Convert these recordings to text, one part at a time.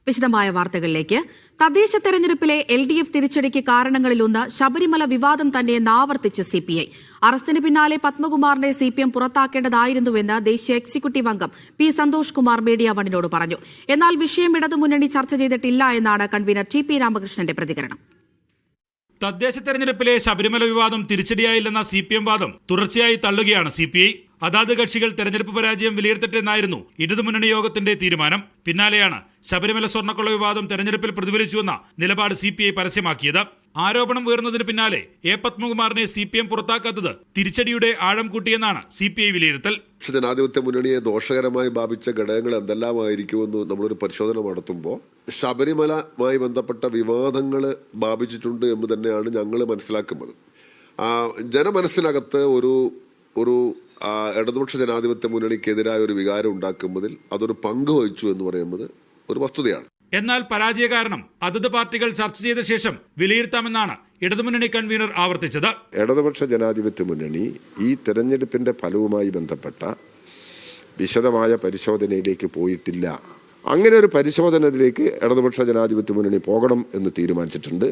വിശദമായ വാർത്തകളിലേക്ക്. തദ്ദേശ തെരഞ്ഞെടുപ്പിലെ LDF തിരിച്ചടിക്ക് കാരണങ്ങളിലൊന്ന് ശബരിമല വിവാദം തന്നെയെന്ന് ആവർത്തിച്ച് CPI. അറസ്റ്റിന് പിന്നാലെ പത്മകുമാറിനെ CPM പുറത്താക്കേണ്ടതായിരുന്നുവെന്ന് ദേശീയ എക്സിക്യൂട്ടീവ് അംഗം P. സന്തോഷ് കുമാർ മീഡിയ വണ്ണിനോട് പറഞ്ഞു. എന്നാൽ വിഷയം ഇടതുമുന്നണി ചർച്ച ചെയ്തിട്ടില്ല എന്നാണ് കൺവീനർ TP രാമകൃഷ്ണന്റെ പ്രതികരണം. തദ്ദേശ തെരഞ്ഞെടുപ്പിലെ ശബരിമല വിവാദം തിരിച്ചടിയായില്ലെന്ന CPM വാദം തുടർച്ചയായി തള്ളുകയാണ് CPI. അതാത് കക്ഷികൾ തെരഞ്ഞെടുപ്പ് പരാജയം വിലയിരുത്തട്ടെന്നായിരുന്നു ഇടതുമുന്നണി യോഗത്തിന്റെ തീരുമാനം. പിന്നാലെയാണ് ശബരിമല സ്വർണ്ണക്കൊള്ള വിവാദം തെരഞ്ഞെടുപ്പിൽ പ്രതിഫലിച്ചുവെന്ന നിലപാട് CPI പരസ്യമാക്കിയത്. ആരോപണം ഉയർന്നതിന് പിന്നാലെ A. പത്മകുമാറിനെ CPM പുറത്താക്കാത്തത് തിരിച്ചടിയുടെ ആഴം കൂട്ടിയെന്നാണ് CPI വിലയിരുത്തൽ. ജനാധിപത്യ മുന്നണിയെ ദോഷകരമായി ബാധിച്ച ഘടകങ്ങൾ എന്തെല്ലാമായിരിക്കുമെന്ന് നമ്മളൊരു പരിശോധന നടത്തുമ്പോൾ ശബരിമലയുമായി ബന്ധപ്പെട്ട വിവാദങ്ങൾ ബാധിച്ചിട്ടുണ്ട് എന്ന് തന്നെയാണ് ഞങ്ങൾ മനസ്സിലാക്കുന്നത്. ജനമനസ്സിനകത്ത് ഒരു ഇടതുപക്ഷ ജനാധിപത്യ മുന്നണിക്കെതിരായ ഒരു വികാരം ഉണ്ടാക്കുന്നതിൽ അതൊരു പങ്ക് വഹിച്ചു എന്ന് പറയുന്നത് ഒരു വസ്തുതയാണ്. എന്നാൽ പരാജയ കാരണം അതത് പാർട്ടികൾ ചർച്ച ചെയ്ത ശേഷം വിലയിരുത്താമെന്നാണ് ഇടതുമുന്നണി കൺവീനർ ആവർത്തിച്ചത്. ഇടതുപക്ഷ ജനാധിപത്യ മുന്നണി ഈ തെരഞ്ഞെടുപ്പിന്റെ ഫലവുമായി ബന്ധപ്പെട്ട വിശദമായ പരിശോധനയിലേക്ക് പോയിട്ടില്ല. അങ്ങനെ ഒരു പരിശോധനയിലേക്ക് ഇടതുപക്ഷ ജനാധിപത്യ മുന്നണി പോകണം എന്ന് തീരുമാനിച്ചിട്ടുണ്ട്.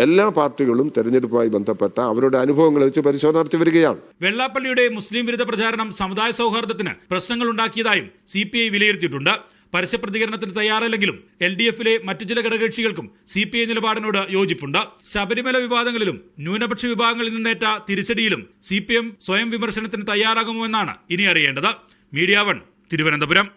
എല്ലാ പാർട്ടികളും തെരഞ്ഞെടുപ്പുമായി ബന്ധപ്പെട്ട അവരുടെ അനുഭവങ്ങൾ വെച്ച് പരിശോധന നടത്തി വരികയാണ്. വെള്ളാപ്പള്ളിയുടെ മുസ്ലിം വിരുദ്ധ പ്രചാരണം സമുദായ സൗഹാർദ്ദത്തിന് പ്രശ്നങ്ങൾ ഉണ്ടാക്കിയതായും CPI വിലയിരുത്തിയിട്ടുണ്ട്. പരസ്യ പ്രതികരണത്തിന് തയ്യാറല്ലെങ്കിലും LDFിലെ മറ്റു ചില ഘടകകക്ഷികൾക്കും CPI നിലപാടിനോട് യോജിപ്പുണ്ട്. ശബരിമല വിവാദങ്ങളിലും ന്യൂനപക്ഷ വിഭാഗങ്ങളിൽ നിന്നേറ്റ തിരിച്ചടിയിലും CPM സ്വയം വിമർശനത്തിന് തയ്യാറാകുമോ എന്നാണ് ഇനി അറിയേണ്ടത്. Media one, Thiruvananthapuram.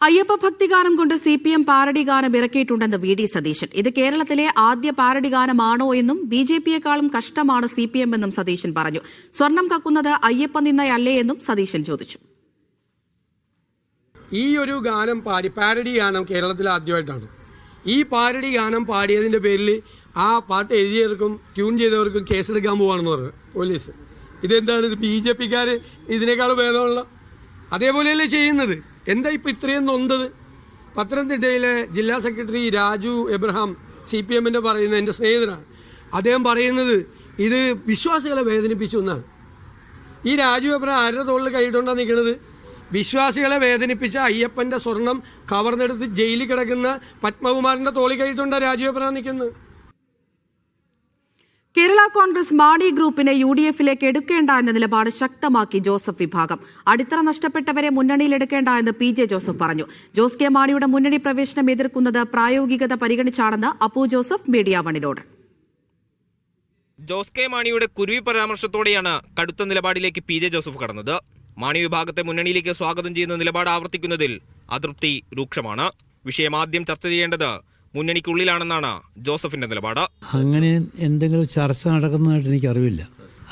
അയ്യപ്പ ഭക്തിഗാനം കൊണ്ട് CPM പാരഡി ഗാനം ഇറക്കിയിട്ടുണ്ടെന്ന് VD സതീശൻ. ഇത് കേരളത്തിലെ ആദ്യ പാരഡി ഗാനമാണോ എന്നും BJPയെക്കാളും കഷ്ടമാണ് CPM എന്നും സതീശൻ പറഞ്ഞു. സ്വർണം കക്കുന്നത് അയ്യപ്പ നിന്നയല്ലേ എന്നും സതീശൻ ചോദിച്ചു. ഈ ഒരു ഗാനം പാരഡി ഗാനം കേരളത്തിൽ ആദ്യമായിട്ടാണ്. ഈ പാരഡി ഗാനം പാടിയതിൻ്റെ പേരിൽ ആ പാട്ട് എഴുതിയവർക്കും ട്യൂൺ ചെയ്തവർക്കും കേസെടുക്കാൻ പോവാണെന്ന് പറഞ്ഞു പോലീസ്. ഇതെന്താണ്, ഇത് BJPക്കാർ ഇതിനേക്കാൾ ഭേദമുള്ള അതേപോലെയല്ലേ ചെയ്യുന്നത്? എന്താ ഇപ്പം ഇത്രയും നൊന്തത്? പത്തനംതിട്ടയിലെ ജില്ലാ സെക്രട്ടറി രാജു എബ്രഹാം CPMൻ്റെ പറയുന്നത്, എൻ്റെ സ്നേഹിതനാണ്, അദ്ദേഹം പറയുന്നത് ഇത് വിശ്വാസികളെ വേദനിപ്പിച്ചു എന്നാണ്. ഈ രാജു എബ്രഹാം ആരുടെ തോളിൽ കൈയിട്ടുകൊണ്ടാണ് നിൽക്കുന്നത്? വിശ്വാസികളെ വേദനിപ്പിച്ച അയ്യപ്പൻ്റെ സ്വർണം കവർന്നെടുത്ത് ജയിലിൽ കിടക്കുന്ന പത്മകുമാറിൻ്റെ തോളിൽ കൈയിട്ടുകൊണ്ടാണ് രാജു എബ്രഹാം നിൽക്കുന്നത്. കേരള കോൺഗ്രസ് മാണി ഗ്രൂപ്പിനെ UDFിലേക്ക് എടുക്കേണ്ട എന്ന നിലപാട് ശക്തമാക്കി ജോസഫ് വിഭാഗം. അടിത്തറ നഷ്ടപ്പെട്ടവരെ മുന്നണിയിലെടുക്കേണ്ട എന്ന് PJ ജോസഫ് പറഞ്ഞു. ജോസ് കെ മാണിയുടെ മുന്നണി പ്രവേശനം എതിർക്കുന്നത് പ്രായോഗികത പരിഗണിച്ചാണെന്ന് അപ്പു ജോസഫ് മീഡിയ വണ്ണിനോട്. ജോസ് കെ മാണിയുടെ കുരുവി പരാമർശത്തോടെയാണ് കടുത്ത നിലപാടിലേക്ക് PJ ജോസഫ് കടന്നത്. മാണി വിഭാഗത്തെ മുന്നണിയിലേക്ക് സ്വാഗതം ചെയ്യുന്ന നിലപാട് ആവർത്തിക്കുന്നതിൽ അതൃപ്തി രൂക്ഷമാണ്. വിഷയം ആദ്യം ചർച്ച ചെയ്യേണ്ടത് മുന്നണിക്കുള്ളിലാണെന്നാണ് ജോസഫിന്റെ നിലപാട്. അങ്ങനെ എന്തെങ്കിലും ചർച്ച നടക്കുന്നതായിട്ട് എനിക്കറിവില്ല.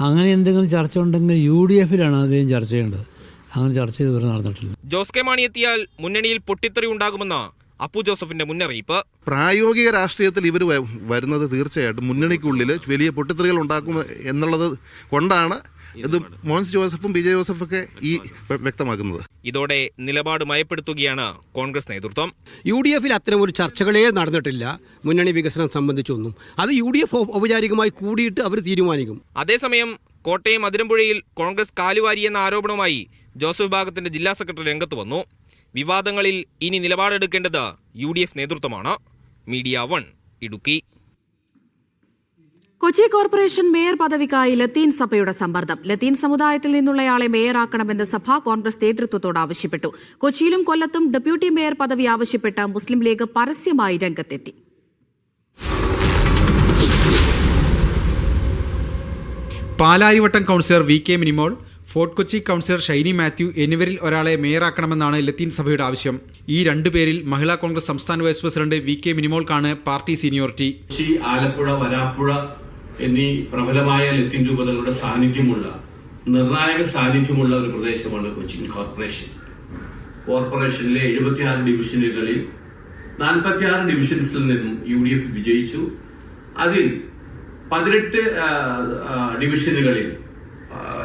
അങ്ങനെ എന്തെങ്കിലും ചർച്ച ഉണ്ടെങ്കിൽ UDFിലാണ് അദ്ദേഹം ചർച്ച ചെയ്യേണ്ടത്. അങ്ങനെ ചർച്ച ചെയ്ത് ഇവർ നടന്നിട്ടില്ല. ജോസ് കെ മാണി എത്തിയാൽ മുന്നണിയിൽ പൊട്ടിത്തെറി ഉണ്ടാകുമെന്ന് അപ്പു ജോസഫിന്റെ മുന്നറിയിപ്പ്. പ്രായോഗിക രാഷ്ട്രീയത്തിൽ ഇവർ വരുന്നത് തീർച്ചയായിട്ടും മുന്നണിക്കുള്ളിൽ വലിയ പൊട്ടിത്തെറികൾ ഉണ്ടാക്കും എന്നുള്ളത് കൊണ്ടാണ് ഇത് മോൻസ് ജോസഫും PJ ജോസഫൊക്കെ ഈ വ്യക്തമാക്കുന്നത്. ഇതോടെ നിലപാട് മയപ്പെടുത്തുകയാണ് കോൺഗ്രസ് നേതൃത്വം. UDFിൽ അത്തരം ഒരു ചർച്ചകളേ നടന്നിട്ടില്ല മുന്നണി വികസനം സംബന്ധിച്ചൊന്നും. അത് UDF ഔപചാരികമായി കൂടിയിട്ട് അവർ തീരുമാനിക്കും. അതേസമയം കോട്ടയം അതിരമ്പുഴയിൽ കോൺഗ്രസ് കാലുവാരിയെന്ന ആരോപണവുമായി ജോസഫ് വിഭാഗത്തിന്റെ ജില്ലാ സെക്രട്ടറി രംഗത്ത് വന്നു. വിവാദങ്ങളിൽ ഇനി നിലപാടെടുക്കേണ്ടത് UDF നേതൃത്വമാണ്. Media one, Idukki. Kochi corporation mayor പദവിക്കായി ലത്തീൻ സഭയുടെ സമ്മർദ്ദം. ലത്തീൻ സമുദായത്തിൽ നിന്നുള്ളയാളെ മേയറാക്കണമെന്ന് സഭ കോൺഗ്രസ് നേതൃത്വത്തോട് ആവശ്യപ്പെട്ടു. കൊച്ചിയിലും കൊല്ലത്തും ഡെപ്യൂട്ടി മേയർ പദവി ആവശ്യപ്പെട്ട് മുസ്ലിം ലീഗ് പരസ്യമായി രംഗത്തെത്തി. Palarivattom councillor VK Minimol, fort Kochi councillor Shiny Mathew എന്നിവരിൽ ഒരാളെ മേയറാക്കണമെന്നാണ് ലത്തീൻ സഭയുടെ ആവശ്യം. ഈ രണ്ടുപേരിൽ മഹിളാ കോൺഗ്രസ് സംസ്ഥാന വൈസ് പ്രസിഡന്റ് VK മിനിമോൾക്കാണ് പാർട്ടി സീനിയോറിറ്റി. കൊച്ചി, ആലപ്പുഴ, വരാപ്പുഴ എന്നീ പ്രബലമായ ലത്തീൻ രൂപതകളുടെ സാന്നിധ്യമുള്ള നിർണായക സാന്നിധ്യമുള്ള ഒരു പ്രദേശമാണ് കൊച്ചിൻ കോർപ്പറേഷൻ. കോർപ്പറേഷനിലെ 76 ഡിവിഷനുകളിൽ 46 ഡിവിഷൻസിൽ നിന്നും UDF വിജയിച്ചു. അതിൽ 18 ഡിവിഷനുകളിൽ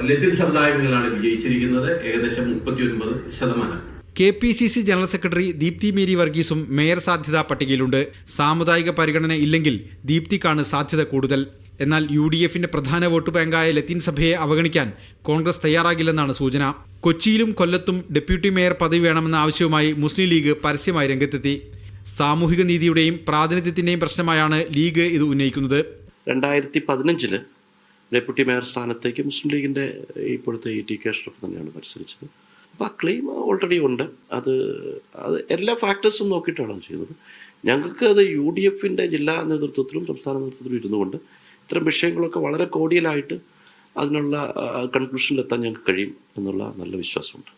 ലത്തീൻ സമുദായങ്ങളാണ് വിജയിച്ചിരിക്കുന്നത്. ഏകദേശം 39%. KPCC general secretary Deepthi Mary വർഗീസും മേയർ സാധ്യതാ പട്ടികയിലുണ്ട്. സാമുദായിക പരിഗണന ഇല്ലെങ്കിൽ ദീപ്തിക്കാണ് സാധ്യത കൂടുതൽ. എന്നാൽ UDFന്റെ പ്രധാന വോട്ട് ബാങ്കായ ലത്തീൻ സഭയെ അവഗണിക്കാൻ കോൺഗ്രസ് തയ്യാറാകില്ലെന്നാണ് സൂചന. കൊച്ചിയിലും കൊല്ലത്തും ഡെപ്യൂട്ടി മേയർ പദവി വേണമെന്ന ആവശ്യവുമായി മുസ്ലിം ലീഗ് പരസ്യമായി രംഗത്തെത്തി. സാമൂഹിക നീതിയുടെയും പ്രാതിനിധ്യത്തിന്റെയും പ്രശ്നമായാണ് ലീഗ് ഇത് ഉന്നയിക്കുന്നത്. 2015 ഡെപ്യൂട്ടി മേയർ സ്ഥാനത്തേക്ക് മുസ്ലിം ലീഗിൻ്റെ ഇപ്പോഴത്തെ TK അഷ്റഫ് തന്നെയാണ് മത്സരിച്ചത്. അപ്പോൾ ആ ക്ലെയിം ഓൾറെഡി ഉണ്ട്. അത് എല്ലാ ഫാക്ടേഴ്സും നോക്കിയിട്ടാണ് ചെയ്യുന്നത്. ഞങ്ങൾക്ക് അത് UDFന്റെ ജില്ലാ നേതൃത്വത്തിലും സംസ്ഥാന നേതൃത്വത്തിലും ഇരുന്നുകൊണ്ട് ഇത്തരം വിഷയങ്ങളൊക്കെ വളരെ കോഡിയലായിട്ട് അതിനുള്ള കൺക്ലൂഷനിലെത്താൻ ഞങ്ങൾക്ക് കഴിയും എന്നുള്ള നല്ല വിശ്വാസമുണ്ട്.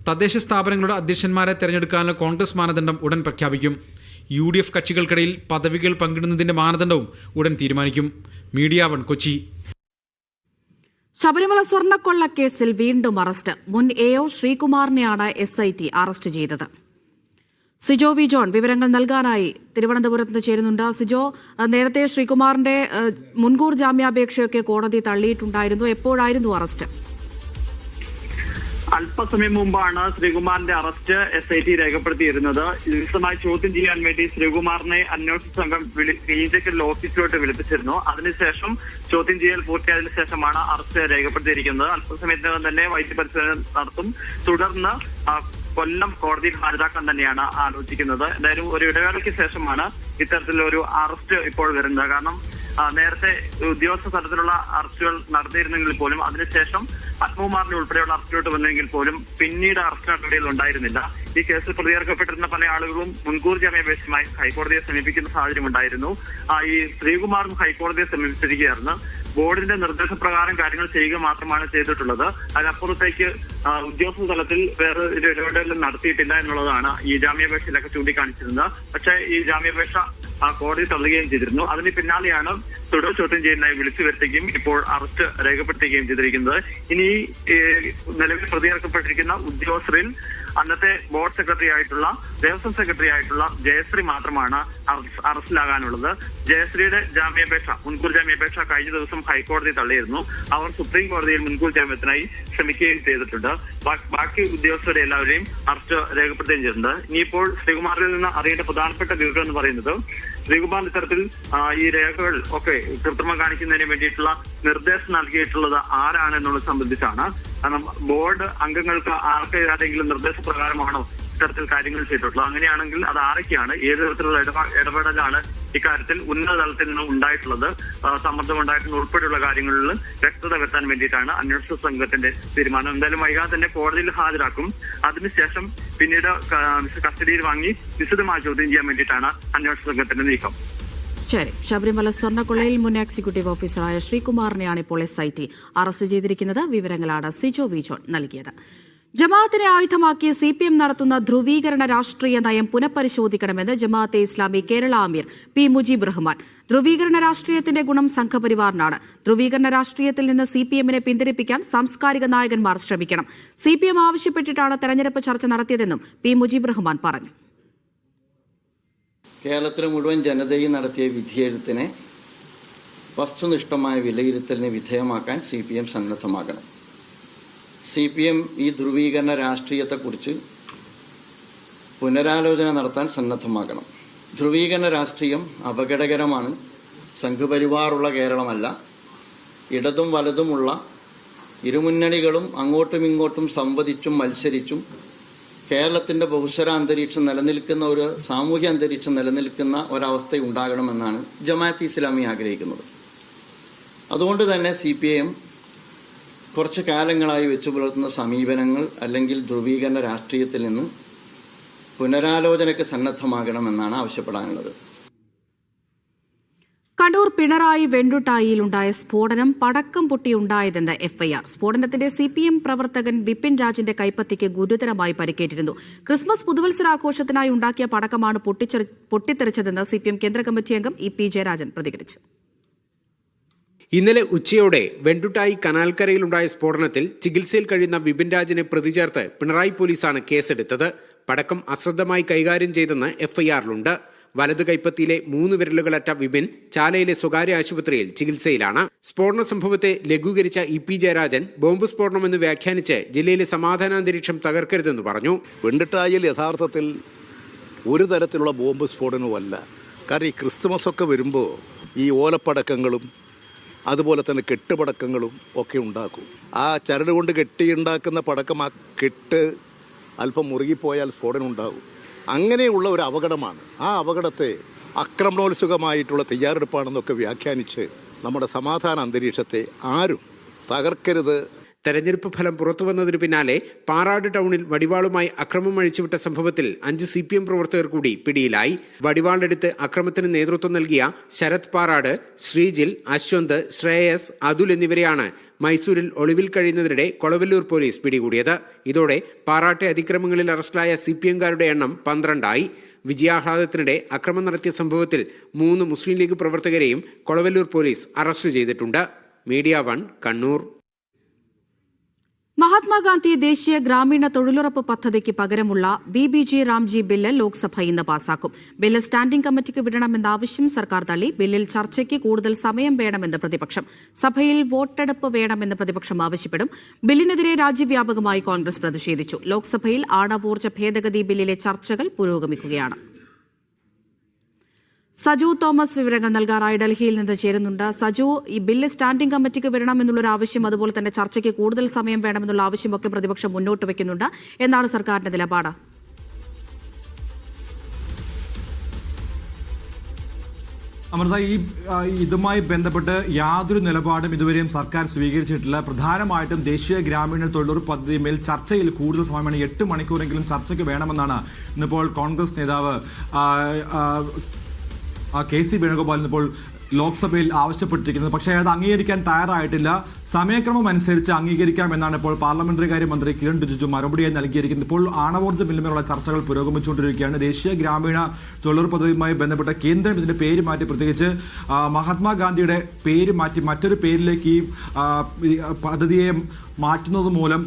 തദ്ദേശ സ്ഥാപനങ്ങളുടെ അധ്യക്ഷന്മാരെ തെരഞ്ഞെടുക്കാനുള്ള കോൺഗ്രസ് മാനദണ്ഡം ഉടൻ പ്രഖ്യാപിക്കും. UDF കക്ഷികൾക്കിടയിൽ പദവികൾ പങ്കിടുന്നതിന്റെ മാനദണ്ഡവും ഉടൻ തീരുമാനിക്കും. മീഡിയ 1 കൊച്ചി. ശബരിമല സ്വർണ്ണക്കൊള്ള കേസിൽ വീണ്ടും അറസ്റ്റ്. മുൻ AO ശ്രീകുമാറിനെയാണ് SIT അറസ്റ്റ് ചെയ്തത്. സിജോ വി ജോൺ വിവരങ്ങൾ നൽകാനായി തിരുവനന്തപുരത്ത് നിന്ന് ചേരുന്നുണ്ട്. സിജോ, നേരത്തെ ശ്രീകുമാറിന്റെ മുൻകൂർ ജാമ്യാപേക്ഷയൊക്കെ കോടതി തള്ളിയിട്ടുണ്ടായിരുന്നു. എപ്പോഴായിരുന്നു അറസ്റ്റ്? അല്പസമയം മുമ്പാണ് ശ്രീകുമാറിന്റെ അറസ്റ്റ് SIT രേഖപ്പെടുത്തിയിരുന്നത്. വിശദമായി ചോദ്യം ചെയ്യാൻ വേണ്ടി ശ്രീകുമാറിനെ അന്വേഷണ സംഘം ഇൻഡക്കൽ ഓഫീസിലോട്ട് വിളിപ്പിച്ചിരുന്നു. അതിനുശേഷം ചോദ്യം ചെയ്യൽ പൂർത്തിയായതിനു ശേഷമാണ് അറസ്റ്റ് രേഖപ്പെടുത്തിയിരിക്കുന്നത്. അല്പസമയത്തിനകം തന്നെ വൈദ്യപരിശോധന നടത്തും. തുടർന്ന് കൊല്ലം കോടതിയിൽ ഹാജരാക്കാൻ തന്നെയാണ് ആലോചിക്കുന്നത്. എന്തായാലും ഒരു ഇടവേളയ്ക്ക് ശേഷമാണ് ഇത്തരത്തിലൊരു അറസ്റ്റ് ഇപ്പോൾ വരുന്നത്. കാരണം നേരത്തെ ഉദ്യോഗസ്ഥ തലത്തിലുള്ള അറസ്റ്റുകൾ നടത്തിയിരുന്നെങ്കിൽ പോലും അതിനുശേഷം പത്മകുമാറിനെ ഉൾപ്പെടെയുള്ള അറസ്റ്റിലോട്ട് വന്നെങ്കിൽ പോലും പിന്നീട് അറസ്റ്റ് നടപടികൾ ഉണ്ടായിരുന്നില്ല. ഈ കേസിൽ പ്രതിയേർക്കപ്പെട്ടിരുന്ന പല ആളുകളും മുൻകൂർ ജാമ്യാപേക്ഷയുമായി ഹൈക്കോടതിയെ സമീപിക്കുന്ന സാഹചര്യം ഉണ്ടായിരുന്നു. ഈ ശ്രീകുമാറും ഹൈക്കോടതിയെ സമീപിച്ചിരിക്കുകയായിരുന്നു. ബോർഡിന്റെ നിർദ്ദേശപ്രകാരം കാര്യങ്ങൾ ചെയ്യുക മാത്രമാണ് ചെയ്തിട്ടുള്ളത്. അതിനപ്പുറത്തേക്ക് ഉദ്യോഗസ്ഥ തലത്തിൽ വേറെ ഒരു ഇടപെടലും നടത്തിയിട്ടില്ല എന്നുള്ളതാണ് ഈ ജാമ്യാപേക്ഷയിലൊക്കെ ചൂണ്ടിക്കാണിച്ചിരുന്നത്. പക്ഷേ ഈ ജാമ്യാപേക്ഷ കോടതി തള്ളുകയും ചെയ്തിരുന്നു. അതിന് പിന്നാലെയാണ് തുടർ ചോദ്യം ചെയ്യലിനായി വിളിച്ചു വരുത്തുകയും ഇപ്പോൾ അറസ്റ്റ് രേഖപ്പെടുത്തുകയും ചെയ്തിരിക്കുന്നത്. ഇനി നിലവിൽ പ്രതിയേർക്കപ്പെട്ടിരിക്കുന്ന ഉദ്യോഗസ്ഥരിൽ അന്നത്തെ ബോർഡ് സെക്രട്ടറി ആയിട്ടുള്ള ദേവസ്വം സെക്രട്ടറി ആയിട്ടുള്ള ജയശ്രീ മാത്രമാണ് അറസ്റ്റിലാകാനുള്ളത്. ജയശ്രീയുടെ ജാമ്യാപേക്ഷ മുൻകൂർ ജാമ്യാപേക്ഷ കഴിഞ്ഞ ദിവസം ഹൈക്കോടതി തള്ളിയിരുന്നു. അവർ സുപ്രീം കോടതിയിൽ മുൻകൂർ ജാമ്യത്തിനായി ശ്രമിക്കുകയും ചെയ്തിട്ടുണ്ട്. ബാക്കി ഉദ്യോഗസ്ഥരുടെ എല്ലാവരെയും അറസ്റ്റ് രേഖപ്പെടുത്തുകയും ചെയ്തിട്ടുണ്ട്. ഇനിയിപ്പോൾ ശ്രീകുമാറിൽ നിന്ന് അറിയേണ്ട പ്രധാനപ്പെട്ട വിവരം എന്ന് പറയുന്നത് ശ്രീകുമാർ ഇത്തരത്തിൽ ഈ രേഖകൾ ഒക്കെ കൃത്രിമം കാണിക്കുന്നതിന് വേണ്ടിയിട്ടുള്ള നിർദ്ദേശം നൽകിയിട്ടുള്ളത് ആരാണെന്നുള്ളത് സംബന്ധിച്ചാണ്. കാരണം ബോർഡ് അംഗങ്ങൾക്ക് ആർക്കെങ്കിലും നിർദ്ദേശപ്രകാരമാണോ ഇത്തരത്തിൽ കാര്യങ്ങൾ ചെയ്തിട്ടുള്ളത്? അങ്ങനെയാണെങ്കിൽ അത് ആരൊക്കെയാണ്, ഏത് തരത്തിലുള്ള ഇടപെടലാണ് ഇക്കാര്യത്തിൽ ഉന്നത തലത്തിൽ നിന്നും ഉണ്ടായിട്ടുള്ളത്, സമ്മർദ്ദം ഉണ്ടായിട്ടുള്ള ഉൾപ്പെടെയുള്ള കാര്യങ്ങളിൽ വ്യക്തത വരുത്താൻ വേണ്ടിയിട്ടാണ് അന്വേഷണ സംഘത്തിന്റെ തീരുമാനം. എന്തായാലും വൈകാതെ തന്നെ കോടതിയിൽ ഹാജരാക്കും. അതിനുശേഷം പിന്നീട് കസ്റ്റഡിയിൽ വാങ്ങി വിശദമായ ചോദ്യം ചെയ്യാൻ വേണ്ടിയിട്ടാണ് അന്വേഷണ സംഘത്തിന്റെ നീക്കം. ശരി. ശബരിമല സ്വർണ്ണക്കൊള്ളയിൽ മുൻ എക്സിക്യൂട്ടീവ് ഓഫീസറായ ശ്രീകുമാറിനെയാണ് ഇപ്പോൾ SIT അറസ്റ്റ് ചെയ്തിരിക്കുന്നത്. വിവരങ്ങളാണ് സിജോ വി ജോൺ നൽകിയത്. ജമാഅത്തിനെ ആയുധമാക്കി CPM നടത്തുന്ന ധ്രുവീകരണ രാഷ്ട്രീയ നയം പുനഃപരിശോധിക്കണമെന്ന് ജമാഅത്തെ ഇസ്ലാമി കേരള അമീർ P. മുജീബ് റഹ്മാൻ. ധ്രുവീകരണ രാഷ്ട്രീയത്തിന്റെ ഗുണം സംഘപരിവാറിനാണ്. ധ്രുവീകരണ രാഷ്ട്രീയത്തിൽ നിന്ന് CPMനെ പിന്തിരിപ്പിക്കാൻ സാംസ്കാരിക നായകന്മാർ ശ്രമിക്കണം. CPM ആവശ്യപ്പെട്ടിട്ടാണ് തെരഞ്ഞെടുപ്പ് ചർച്ച നടത്തിയതെന്നും P. മുജീബ് റഹ്മാൻ പറഞ്ഞു. കേരളത്തിലെ മുഴുവൻ ജനതയും നടത്തിയ വിധിയെഴുത്തിനെ വസ്തുനിഷ്ഠമായ വിലയിരുത്തലിന് വിധേയമാക്കാൻ CPM സന്നദ്ധമാകണം. CPM ഈ ധ്രുവീകരണ രാഷ്ട്രീയത്തെക്കുറിച്ച് പുനരാലോചന നടത്താൻ സന്നദ്ധമാകണം. ധ്രുവീകരണ രാഷ്ട്രീയം അപകടകരമാണ്. സംഘപരിവാറുള്ള കേരളമല്ല. ഇടതും വലതുമുള്ള ഇരുമുന്നണികളും അങ്ങോട്ടും ഇങ്ങോട്ടും സംവദിച്ചും മത്സരിച്ചും കേരളത്തിൻ്റെ ബഹുസ്വര അന്തരീക്ഷം നിലനിൽക്കുന്ന ഒരു സാമൂഹ്യ അന്തരീക്ഷം നിലനിൽക്കുന്ന ഒരവസ്ഥ ഉണ്ടാകണമെന്നാണ് ജമാഅത്ത് ഇസ്ലാമി ആഗ്രഹിക്കുന്നത്. അതുകൊണ്ട് തന്നെ CPM കുറച്ച് കാലങ്ങളായി വെച്ചു പുലർത്തുന്ന സമീപനങ്ങൾ അല്ലെങ്കിൽ ധ്രുവീകരണ രാഷ്ട്രീയത്തിൽ നിന്ന് പുനരാലോചനയ്ക്ക് സന്നദ്ധമാകണമെന്നാണ് ആവശ്യപ്പെടാനുള്ളത്. കണ്ണൂർ പിണറായി വെണ്ടുട്ടായിയിലുണ്ടായ സ്ഫോടനം പടക്കം പൊട്ടിയുണ്ടായതെന്ന് FIR. സ്ഫോടനത്തിന്റെ CPM പ്രവർത്തകൻ വിപിൻ രാജിന്റെ കൈപ്പത്തിക്ക് ഗുരുതരമായി പരിക്കേറ്റിരുന്നു. ക്രിസ്മസ് പുതുവത്സരാഘോഷത്തിനായി ഉണ്ടാക്കിയ പടക്കമാണ് പൊട്ടിത്തെറിച്ചതെന്ന് CPM കേന്ദ്ര കമ്മിറ്റി അംഗം EP ജയരാജൻ പ്രതികരിച്ചു. ഇന്നലെ ഉച്ചയോടെ വെണ്ടുട്ടായി കനാൽക്കരയിലുണ്ടായ സ്ഫോടനത്തിൽ ചികിത്സയിൽ കഴിയുന്ന വിപിൻ രാജിനെ പ്രതി ചേർത്ത് പിണറായി പോലീസാണ് കേസെടുത്തത്. പടക്കം അശ്രദ്ധമായി കൈകാര്യം ചെയ്തെന്ന് FIRലുണ്ട്. വലതു കൈപ്പത്തിയിലെ 3 വിരലുകളറ്റ വിപിൻ ചാലയിലെ സ്വകാര്യ ആശുപത്രിയിൽ ചികിത്സയിലാണ്. സ്ഫോടന സംഭവത്തെ ലഘൂകരിച്ച EP ജയരാജൻ ബോംബ് സ്ഫോടനമെന്ന് വ്യാഖ്യാനിച്ച് ജില്ലയിലെ സമാധാനാന്തരീക്ഷം തകർക്കരുതെന്ന് പറഞ്ഞു. വെണ്ടുട്ടായിൽ യഥാർത്ഥത്തിൽ ഒരു തരത്തിലുള്ള ബോംബ് സ്ഫോടനവുമല്ല. കാരണം ഈ ക്രിസ്തുമസ് ഒക്കെ വരുമ്പോൾ ഈ ഓലപ്പടക്കങ്ങളും അതുപോലെ തന്നെ കെട്ടുപടക്കങ്ങളും ഒക്കെ ഉണ്ടാക്കും. ആ ചരട് കൊണ്ട് കെട്ടിയുണ്ടാക്കുന്ന പടക്കം ആ കെട്ട് അല്പം മുറുകിപ്പോയാൽ സ്ഫോടനം ഉണ്ടാകും. അങ്ങനെയുള്ള ഒരു അപകടമാണ്. ആ അപകടത്തെ ആക്രമണോത്സുകമായിട്ടുള്ള തയ്യാറെടുപ്പാണെന്നൊക്കെ വ്യാഖ്യാനിച്ച് നമ്മുടെ സമാധാന അന്തരീക്ഷത്തെ ആരും തകർക്കരുത്. തെരഞ്ഞെടുപ്പ് ഫലം പുറത്തുവന്നതിനു പിന്നാലെ പാറാട് ടൗണിൽ വടിവാളുമായി അക്രമം അഴിച്ചുവിട്ട സംഭവത്തിൽ 5 CPM പ്രവർത്തകർ കൂടി പിടിയിലായി. വടിവാളെടുത്ത് അക്രമത്തിന് നേതൃത്വം നൽകിയ ശരത് പാറാട്, ശ്രീജിൽ, അശ്വന്ത്, ശ്രേയസ്, അതുൽ എന്നിവരെയാണ് മൈസൂരിൽ ഒളിവിൽ കഴിയുന്നതിനിടെ കൊളവല്ലൂർ പോലീസ് പിടികൂടിയത്. ഇതോടെ പാറാട്ടെ അതിക്രമങ്ങളിൽ അറസ്റ്റിലായ CPMകാരുടെ എണ്ണം 12 വിജയാഹ്ലാദത്തിനിടെ അക്രമം നടത്തിയ സംഭവത്തിൽ 3 മുസ്ലിം ലീഗ് പ്രവർത്തകരെയും കൊളവല്ലൂർ പോലീസ് അറസ്റ്റ് ചെയ്തിട്ടുണ്ട്. മീഡിയ 1 കണ്ണൂർ. മഹാത്മാഗാന്ധി ദേശീയ ഗ്രാമീണ തൊഴിലുറപ്പ് പദ്ധതിക്ക് പകരമുള്ള BBG റാംജി ബില്ല് ലോക്സഭ ഇന്ന് പാസാക്കും. ബില്ല് സ്റ്റാൻഡിംഗ് കമ്മിറ്റിക്ക് വിടണമെന്ന ആവശ്യം സർക്കാർ തള്ളി. ബില്ലിൽ ചർച്ചയ്ക്ക് കൂടുതൽ സമയം വേണമെന്ന് പ്രതിപക്ഷം. സഭയിൽ വോട്ടെടുപ്പ് വേണമെന്ന് പ്രതിപക്ഷം ആവശ്യപ്പെടും. ബില്ലിനെതിരെ രാജ്യവ്യാപകമായി കോൺഗ്രസ് പ്രതിഷേധിച്ചു. ലോക്സഭയിൽ ആണവോർജ്ജ ഭേദഗതി ബില്ലിലെ ചർച്ചകൾ പുരോഗമിക്കുകയാണ്. സജു തോമസ് വിവരങ്ങൾ നൽകാറായി ഡൽഹിയിൽ നിന്ന് ചേരുന്നുണ്ട്. സജു, ഈ ബില്ല് സ്റ്റാൻഡിംഗ് കമ്മിറ്റിക്ക് വിടണമെന്നുള്ളൊരു ആവശ്യം, അതുപോലെ തന്നെ ചർച്ചയ്ക്ക് കൂടുതൽ സമയം വേണമെന്നുള്ള ആവശ്യമൊക്കെ പ്രതിപക്ഷം മുന്നോട്ട് വയ്ക്കുന്നുണ്ട്. എന്താണ് സർക്കാരിന്റെ നിലപാട്? അമൃത, ഇതുമായി ബന്ധപ്പെട്ട് യാതൊരു നിലപാടും ഇതുവരെയും സർക്കാർ സ്വീകരിച്ചിട്ടില്ല. പ്രധാനമായിട്ടും ദേശീയ ഗ്രാമീണ തൊഴിലുറപ്പ് പദ്ധതിമേൽ ചർച്ചയിൽ കൂടുതൽ സമയം വേണം, 8 മണിക്കൂറെങ്കിലും ചർച്ചയ്ക്ക് വേണമെന്നാണ് ഇന്നിപ്പോൾ കോൺഗ്രസ് നേതാവ് KC വേണുഗോപാൽ ഇന്നിപ്പോൾ ലോക്സഭയിൽ ആവശ്യപ്പെട്ടിരിക്കുന്നത്. പക്ഷേ അത് അംഗീകരിക്കാൻ തയ്യാറായിട്ടില്ല. സമയക്രമം അനുസരിച്ച് അംഗീകരിക്കാമെന്നാണ് ഇപ്പോൾ പാർലമെന്ററി കാര്യമന്ത്രി കിരൺ റിജിജു മറുപടിയായി നൽകിയിരിക്കുന്നത്. ഇപ്പോൾ ആണവോർജ്ജ ബില്ലുമേലുള്ള ചർച്ചകൾ പുരോഗമിച്ചുകൊണ്ടിരിക്കുകയാണ്. ദേശീയ ഗ്രാമീണ തൊഴിലുറപ്പ് പദ്ധതിയുമായി ബന്ധപ്പെട്ട കേന്ദ്രം ഇതിന്റെ പേര് മാറ്റി, പ്രത്യേകിച്ച് മഹാത്മാഗാന്ധിയുടെ പേര് മാറ്റി മറ്റൊരു പേരിലേക്ക് ഈ പദ്ധതിയെ മാറ്റുന്നത് മൂലം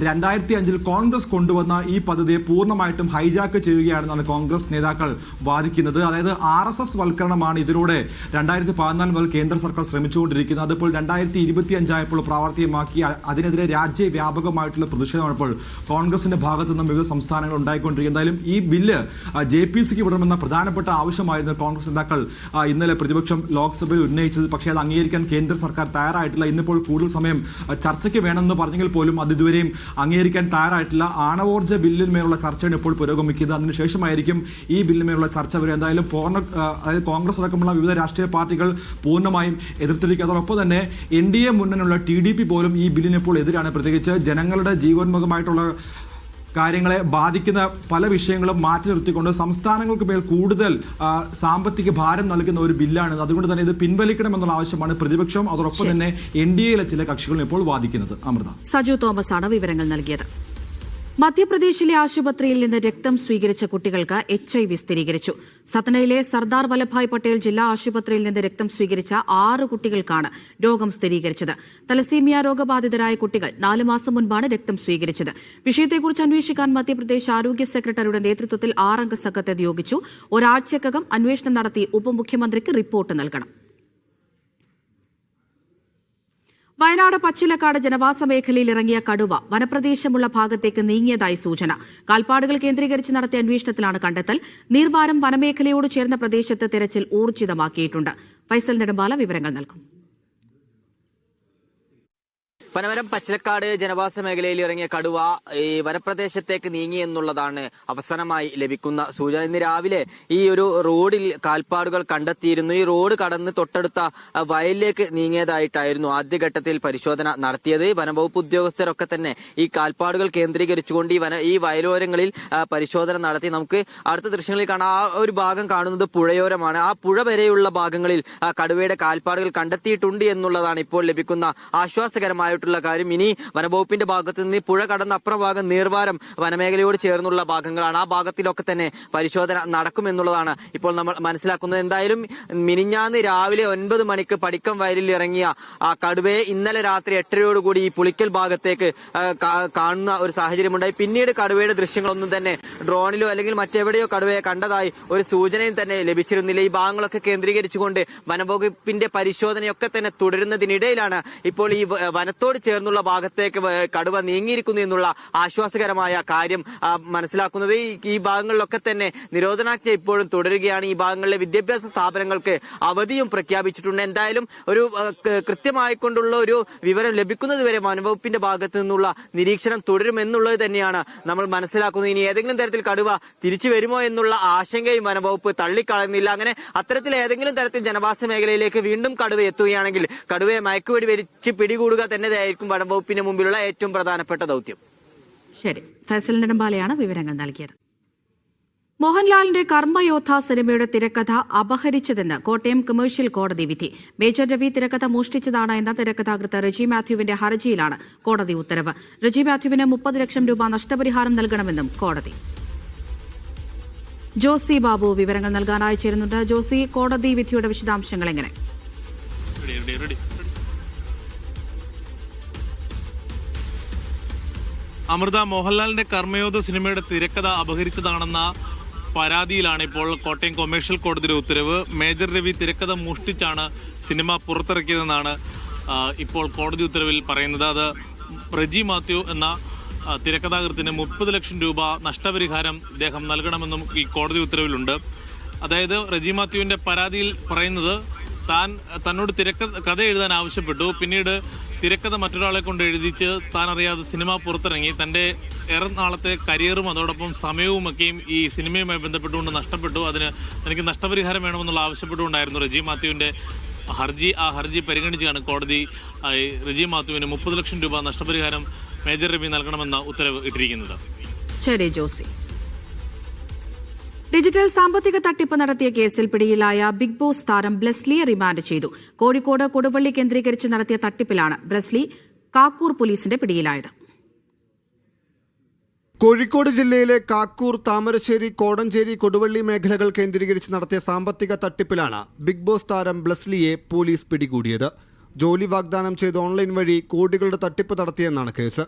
2005 കോൺഗ്രസ് കൊണ്ടുവന്ന ഈ പദ്ധതിയെ പൂർണ്ണമായിട്ടും ഹൈജാക്ക് ചെയ്യുകയാണെന്നാണ് കോൺഗ്രസ് നേതാക്കൾ വാദിക്കുന്നത്. അതായത് RSS വൽക്കരണമാണ് ഇതിലൂടെ 2014 മുതൽ കേന്ദ്ര സർക്കാർ ശ്രമിച്ചുകൊണ്ടിരിക്കുന്നത്. അതിപ്പോൾ 2025 ആയപ്പോൾ പ്രാവർത്തികമാക്കി. അതിനെതിരെ രാജ്യവ്യാപകമായിട്ടുള്ള പ്രതിഷേധമാണ് ഇപ്പോൾ കോൺഗ്രസിന്റെ ഭാഗത്തു നിന്നും വിവിധ സംസ്ഥാനങ്ങൾ ഉണ്ടായിക്കൊണ്ടിരിക്കുന്നത്. എന്തായാലും ഈ ബില്ല് JPCക്ക് വിടണമെന്ന പ്രധാനപ്പെട്ട ആവശ്യമായിരുന്നു കോൺഗ്രസ് നേതാക്കൾ ഇന്നലെ പ്രതിപക്ഷം ലോക്സഭയിൽ ഉന്നയിച്ചത്. പക്ഷേ അത് അംഗീകരിക്കാൻ കേന്ദ്ര സർക്കാർ തയ്യാറായിട്ടില്ല. ഇന്നിപ്പോൾ കൂടുതൽ സമയം ചർച്ചയ്ക്ക് വേണമെന്ന് പറഞ്ഞെങ്കിൽ പോലും അത് ഇതുവരെയും അംഗീകരിക്കാൻ തയ്യാറായിട്ടില്ല. ആണവോർജ്ജ ബില്ലിന്മേലുള്ള ചർച്ചയാണ് ഇപ്പോൾ പുരോഗമിക്കുന്നത്. അതിനുശേഷമായിരിക്കും ഈ ബില്ലിന്മേലുള്ള ചർച്ച വരെ. എന്തായാലും അതായത് കോൺഗ്രസ് അടക്കമുള്ള വിവിധ രാഷ്ട്രീയ പാർട്ടികൾ പൂർണ്ണമായും എതിർത്തിരിക്കുക. അതോടൊപ്പം തന്നെ NDA മുന്നണിയുള്ള TDP പോലും ഈ ബില്ലിന് ഇപ്പോൾ എതിരാണ്. പ്രത്യേകിച്ച് ജനങ്ങളുടെ ജീവോന്മുഖമായിട്ടുള്ള കാര്യങ്ങളെ ബാധിക്കുന്ന പല വിഷയങ്ങളും മാറ്റി നിർത്തിക്കൊണ്ട് സംസ്ഥാനങ്ങൾക്ക് മേൽ കൂടുതൽ സാമ്പത്തിക ഭാരം നൽകുന്ന ഒരു ബില്ലാണ്. അതുകൊണ്ട് തന്നെ ഇത് പിൻവലിക്കണമെന്നുള്ള ആവശ്യമാണ് പ്രതിപക്ഷം, അതോടൊപ്പം തന്നെ NDAയിലെ ചില കക്ഷികളും ഇപ്പോൾ വാദിക്കുന്നത്. അമൃത, സജു തോമസ് ആണ് വിവരങ്ങൾ നൽകിയത്. മധ്യപ്രദേശിലെ ആശുപത്രിയിൽ നിന്ന് രക്തം സ്വീകരിച്ച കുട്ടികൾക്ക് HIV സ്ഥിരീകരിച്ചു. സത്നയിലെ സർദാർ വല്ലഭായ് പട്ടേൽ ജില്ലാ ആശുപത്രിയിൽ നിന്ന് രക്തം സ്വീകരിച്ച 6 കുട്ടികൾക്കാണ് രോഗം സ്ഥിരീകരിച്ചത്. തലസീമിയ രോഗബാധിതരായ കുട്ടികൾ 4 മാസം മുൻപാണ് രക്തം സ്വീകരിച്ചത്. വിഷയത്തെക്കുറിച്ച് അന്വേഷിക്കാൻ മധ്യപ്രദേശ് ആരോഗ്യ സെക്രട്ടറിയുടെ നേതൃത്വത്തിൽ 6 അംഗ സംഘത്തെ നിയോഗിച്ചു. ഒരാഴ്ചക്കകം അന്വേഷണം നടത്തി ഉപമുഖ്യമന്ത്രിക്ക് റിപ്പോർട്ട് നൽകണം. വയനാട് പച്ചിലക്കാട് ജനവാസ മേഖലയിൽ ഇറങ്ങിയ കടുവ വനപ്രദേശമുള്ള ഭാഗത്തേക്ക് നീങ്ങിയതായി സൂചന. കാൽപ്പാടുകൾ കേന്ദ്രീകരിച്ച് നടത്തിയ അന്വേഷണത്തിലാണ് കണ്ടെത്തൽ. നീർവാരം വനമേഖലയോട് ചേർന്ന പ്രദേശത്ത് തെരച്ചിൽ ഊർജിതമാക്കിയിട്ടുണ്ട്. ഫൈസൽ നെടുമ്പാല വിവരങ്ങൾ നൽകും. പനമരം പച്ചിലക്കാട് ജനവാസ മേഖലയിൽ ഇറങ്ങിയ കടുവ ഈ വനപ്രദേശത്തേക്ക് നീങ്ങി എന്നുള്ളതാണ് അവസാനമായി ലഭിക്കുന്ന സൂചന. ഇന്ന് രാവിലെ ഈ ഒരു റോഡിൽ കാൽപ്പാടുകൾ കണ്ടെത്തിയിരുന്നു. ഈ റോഡ് കടന്ന് തൊട്ടടുത്ത വയലിലേക്ക് നീങ്ങിയതായിട്ടായിരുന്നു ആദ്യഘട്ടത്തിൽ പരിശോധന നടത്തിയത്. വനംവകുപ്പ് ഉദ്യോഗസ്ഥരൊക്കെ തന്നെ ഈ കാൽപ്പാടുകൾ കേന്ദ്രീകരിച്ചുകൊണ്ട് ഈ വയലോരങ്ങളിൽ പരിശോധന നടത്തി. നമുക്ക് അടുത്ത ദൃശ്യങ്ങളിൽ കാണാം. ആ ഒരു ഭാഗം കാണുന്നത് പുഴയോരമാണ്. ആ പുഴ വരെയുള്ള ഭാഗങ്ങളിൽ കടുവയുടെ കാൽപ്പാടുകൾ കണ്ടെത്തിയിട്ടുണ്ട് എന്നുള്ളതാണ് ഇപ്പോൾ ലഭിക്കുന്ന ആശ്വാസകരമായ കാര്യം. ഇനി വനംവകുപ്പിന്റെ ഭാഗത്ത് നിന്ന് പുഴ കടന്ന അപ്പുറം ഭാഗം നീർവാരം വനമേഖലയോട് ചേർന്നുള്ള ഭാഗങ്ങളാണ്. ആ ഭാഗത്തിലൊക്കെ തന്നെ പരിശോധന നടക്കുമെന്നുള്ളതാണ് ഇപ്പോൾ നമ്മൾ മനസ്സിലാക്കുന്നത്. എന്തായാലും മിനിഞ്ഞാന്ന് രാവിലെ 9 മണിക്ക് പടിക്കം വയലിൽ ഇറങ്ങിയ കടുവയെ ഇന്നലെ രാത്രി 8:30യോടുകൂടി ഈ പുളിക്കൽ ഭാഗത്തേക്ക് കാണുന്ന ഒരു സാഹചര്യമുണ്ടായി. പിന്നീട് കടുവയുടെ ദൃശ്യങ്ങളൊന്നും തന്നെ ഡ്രോണിലോ അല്ലെങ്കിൽ മറ്റെവിടെയോ കടുവയെ കണ്ടതായി ഒരു സൂചനയും തന്നെ ലഭിച്ചിരുന്നില്ല. ഈ ഭാഗങ്ങളൊക്കെ കേന്ദ്രീകരിച്ചുകൊണ്ട് വനംവകുപ്പിന്റെ പരിശോധനയൊക്കെ തന്നെ തുടരുന്നതിനിടയിലാണ് ഇപ്പോൾ ഈ വനത്തോട് റോഡിനോട് ചേർന്നുള്ള ഭാഗത്തേക്ക് കടുവ നീങ്ങിയിരിക്കുന്നു എന്നുള്ള ആശ്വാസകരമായ കാര്യം മനസ്സിലാക്കുന്നത്. ഈ ഭാഗങ്ങളിലൊക്കെ തന്നെ നിരോധനാജ്ഞ ഇപ്പോഴും തുടരുകയാണ്. ഈ ഭാഗങ്ങളിലെ വിദ്യാഭ്യാസ സ്ഥാപനങ്ങൾക്ക് അവധിയും പ്രഖ്യാപിച്ചിട്ടുണ്ട്. എന്തായാലും ഒരു കൃത്യമായിക്കൊണ്ടുള്ള ഒരു വിവരം ലഭിക്കുന്നതുവരെ വനംവകുപ്പിന്റെ ഭാഗത്തു നിന്നുള്ള നിരീക്ഷണം തുടരുമെന്നുള്ളത് തന്നെയാണ് നമ്മൾ മനസ്സിലാക്കുന്നത്. ഇനി ഏതെങ്കിലും തരത്തിൽ കടുവ തിരിച്ചു വരുമോ എന്നുള്ള ആശങ്കയും വനംവകുപ്പ് തള്ളിക്കളയുന്നില്ല. അങ്ങനെ അത്തരത്തിൽ ഏതെങ്കിലും തരത്തിൽ ജനവാസ മേഖലയിലേക്ക് വീണ്ടും കടുവ എത്തുകയാണെങ്കിൽ കടുവയെ മയക്കുവെടി വെച്ച് പിടികൂടുക തന്നെയായിരിക്കും വനംവകുപ്പിന് മുമ്പിലുള്ള ഏറ്റവും പ്രധാനപ്പെട്ട ദൗത്യം. ശരി, ഫൈസൽ നെടുമ്പാലയാണ് വിവരങ്ങൾ നൽകിയത്. മോഹൻലാലിന്റെ കർമ്മയോദ്ധ സിനിമയുടെ തിരക്കഥ അപഹരിച്ചതെന്ന് കോട്ടയം കമേഴ്ഷ്യൽ കോടതി വിധി. മേജർ രവി തിരക്കഥ മോഷ്ടിച്ചതാണ് എന്ന തിരക്കഥാകൃത്ത് റെജി മാത്യുവിന്റെ ഹർജിയിലാണ് കോടതി ഉത്തരവ്. റെജി മാത്യുവിന് 30 ലക്ഷം രൂപ നഷ്ടപരിഹാരം നൽകണമെന്നും കോടതി. ജോസി ബാബു വിവരങ്ങൾ നൽകാനായി ചേരുന്നുണ്ട്. ജോസി, കോടതി വിധിയുടെ വിശദാംശങ്ങൾ എങ്ങനെ? അമൃത, മോഹൻലാലിന്റെ കർമ്മയോദ്ധ സിനിമയുടെ തിരക്കഥ അപഹരിച്ചതാണെന്ന പരാതിയിലാണ് ഇപ്പോൾ കോട്ടയം കൊമേഴ്ഷ്യൽ കോടതിയുടെ ഉത്തരവ്. മേജർ രവി തിരക്കഥ മോഷ്ടിച്ചാണ് സിനിമ പുറത്തിറക്കിയതെന്നാണ് ഇപ്പോൾ കോടതി ഉത്തരവിൽ പറയുന്നത്. അത് റെജി മാത്യു എന്ന തിരക്കഥാകൃത്തിന് 30 ലക്ഷം രൂപ നഷ്ടപരിഹാരം ഇദ്ദേഹം നൽകണമെന്നും ഈ കോടതി ഉത്തരവിലുണ്ട്. അതായത് റെജി മാത്യുവിന്റെ പരാതിയിൽ പറയുന്നത് തന്നോട് കഥ എഴുതാൻ ആവശ്യപ്പെട്ടു. പിന്നീട് തിരക്കഥ മറ്റൊരാളെ കൊണ്ട് എഴുതിച്ച് താൻ അറിയാതെ സിനിമ പുറത്തിറങ്ങി. തൻ്റെ ഏറെ നാളത്തെ കരിയറും അതോടൊപ്പം സമയവുമൊക്കെയും ഈ സിനിമയുമായി ബന്ധപ്പെട്ടുകൊണ്ട് നഷ്ടപ്പെട്ടു. അതിന് തനിക്ക് നഷ്ടപരിഹാരം വേണമെന്നുള്ള ആവശ്യപ്പെട്ടുകൊണ്ടായിരുന്നു റെജി മാത്യുവിൻ്റെ ഹർജി. ആ ഹർജി പരിഗണിച്ചാണ് കോടതി റെജി മാത്യുവിന് 30 ലക്ഷം രൂപ നഷ്ടപരിഹാരം മേജർ രവി നൽകണമെന്ന ഉത്തരവ് ഇട്ടിരിക്കുന്നത്. ശരി ജോസി. ഡിജിറ്റൽ സാമ്പത്തിക തട്ടിപ്പ് നടത്തിയ കേസിൽ പിടിയിലായ ബിഗ് ബോസ് താരം ബ്ലെസ്ലിയെ റിമാൻഡ് ചെയ്തു. കോഴിക്കോട് കൊടുവള്ളി കേന്ദ്രീകരിച്ച് നടത്തിയ തട്ടിപ്പിലാണ് ബ്ലെസ്ലി കാക്കൂർ പോലീസിന്റെ പിടിയിലായത്. കോഴിക്കോട് ജില്ലയിലെ കാക്കൂർ, താമരശ്ശേരി, കോടഞ്ചേരി, കൊടുവള്ളി മേഖലകൾ കേന്ദ്രീകരിച്ച് നടത്തിയ സാമ്പത്തിക തട്ടിപ്പിലാണ് ബിഗ് ബോസ് താരം ബ്ലെസ്ലിയെ പോലീസ് പിടികൂടിയത്. ജോലി വാഗ്ദാനം ചെയ്ത് ഓൺലൈൻ വഴി കോടികളുടെ തട്ടിപ്പ് നടത്തിയെന്നാണ് കേസ്.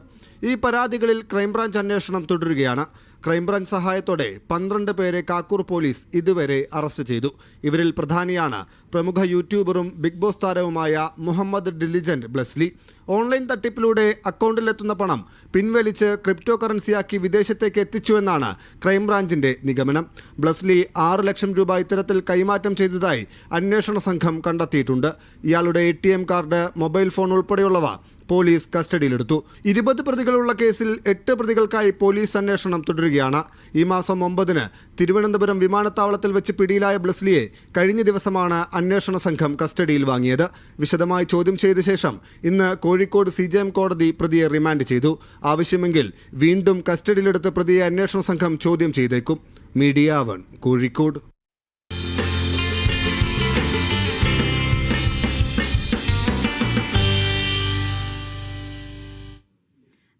ഈ പരാതികളിൽ ക്രൈംബ്രാഞ്ച് അന്വേഷണം തുടരുകയാണ്. ക്രൈംബ്രാഞ്ച് സഹായത്തോടെ 12 പേരെ കാക്കൂർ പോലീസ് ഇതുവരെ അറസ്റ്റ് ചെയ്തു. ഇവരിൽ പ്രധാനിയാണ് പ്രമുഖ യൂട്യൂബറും ബിഗ് ബോസ് താരവുമായ മുഹമ്മദ് ഡിലിജന്റ് ബ്ലെസ്ലി. ഓൺലൈൻ തട്ടിപ്പിലൂടെ അക്കൗണ്ടിലെത്തുന്ന പണം പിൻവലിച്ച് ക്രിപ്റ്റോ കറൻസിയാക്കി വിദേശത്തേക്ക് എത്തിച്ചുവെന്നാണ് ക്രൈംബ്രാഞ്ചിന്റെ നിഗമനം. ബ്ലെസ്ലി 6 ലക്ഷം രൂപ ഇത്തരത്തിൽ കൈമാറ്റം ചെയ്തതായി അന്വേഷണ സംഘം കണ്ടെത്തിയിട്ടുണ്ട്. ഇയാളുടെ ATM കാർഡ്, മൊബൈൽ ഫോൺ ഉൾപ്പെടെയുള്ളവ പോലീസ് കസ്റ്റഡിയിലെടുത്തു. 20 പ്രതികളുള്ള കേസിൽ 8 പ്രതികൾക്കായി പോലീസ് അന്വേഷണം തുടരുകയാണ്. ഈ മാസം 9-ന് തിരുവനന്തപുരം വിമാനത്താവളത്തിൽ വെച്ച് പിടിയിലായ ബ്ലെസ്ലിയെ കഴിഞ്ഞ ദിവസമാണ് അന്വേഷണ സംഘം കസ്റ്റഡിയിൽ വാങ്ങിയത്. വിശദമായി ചോദ്യം ചെയ്ത ശേഷം ഇന്ന് കോഴിക്കോട് CJM കോടതി പ്രതിയെ റിമാൻഡ് ചെയ്തു. ആവശ്യമെങ്കിൽ വീണ്ടും കസ്റ്റഡിയിലെടുത്ത് പ്രതിയെ അന്വേഷണ സംഘം ചോദ്യം ചെയ്തേക്കും. മീഡിയ 1 കോഴിക്കോട്.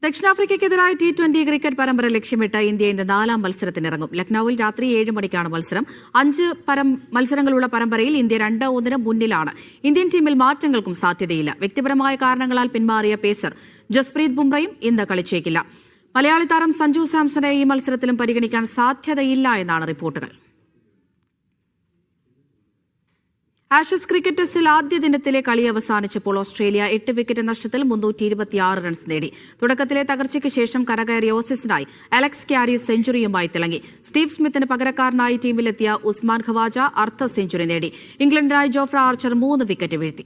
ദക്ഷിണാഫ്രിക്കയ്ക്കെതിരായ T20 ക്രിക്കറ്റ് പരമ്പര ലക്ഷ്യമിട്ട് ഇന്ത്യ ഇന്ന് 4ാം മത്സരത്തിനിറങ്ങും. ലക്നൌവിൽ രാത്രി 7 മണിക്കാണ് മത്സരം. 5 മത്സരങ്ങളുള്ള പരമ്പരയിൽ ഇന്ത്യ 2-1 മുന്നിലാണ്. ഇന്ത്യൻ ടീമിൽ മാറ്റങ്ങൾക്കും സാധ്യതയില്ല. വ്യക്തിപരമായ കാരണങ്ങളാൽ പിന്മാറിയ പേസർ ജസ്പ്രീത് ബുംറയും ഇന്ന് കളിച്ചേക്കില്ല. മലയാളി താരം സഞ്ജു സാംസണെ ഈ മത്സരത്തിലും പരിഗണിക്കാൻ സാധ്യതയില്ല എന്നാണ് റിപ്പോർട്ടുകൾ. ആഷസ് ക്രിക്കറ്റ് ടെസ്റ്റിൽ ആദ്യ ദിനത്തിലെ കളി അവസാനിച്ചപ്പോൾ ഓസ്ട്രേലിയ 8 വിക്കറ്റ് നഷ്ടത്തിൽ 326 റൺസ് നേടി. തുടക്കത്തിലെ തകർച്ചയ്ക്ക് ശേഷം കരകയറിയ ഓസീസിനായി അലക്സ് ക്യാരി സെഞ്ചുറിയുമായി തിളങ്ങി. സ്റ്റീവ് സ്മിത്തിന് പകരക്കാരനായി ടീമിലെത്തിയ ഉസ്മാൻ ഖവാജ അർദ്ധ സെഞ്ചുറി നേടി. ഇംഗ്ലണ്ടിനായി ജോഫ്ര ആർച്ചർ 3 വിക്കറ്റ് വീഴ്ത്തി.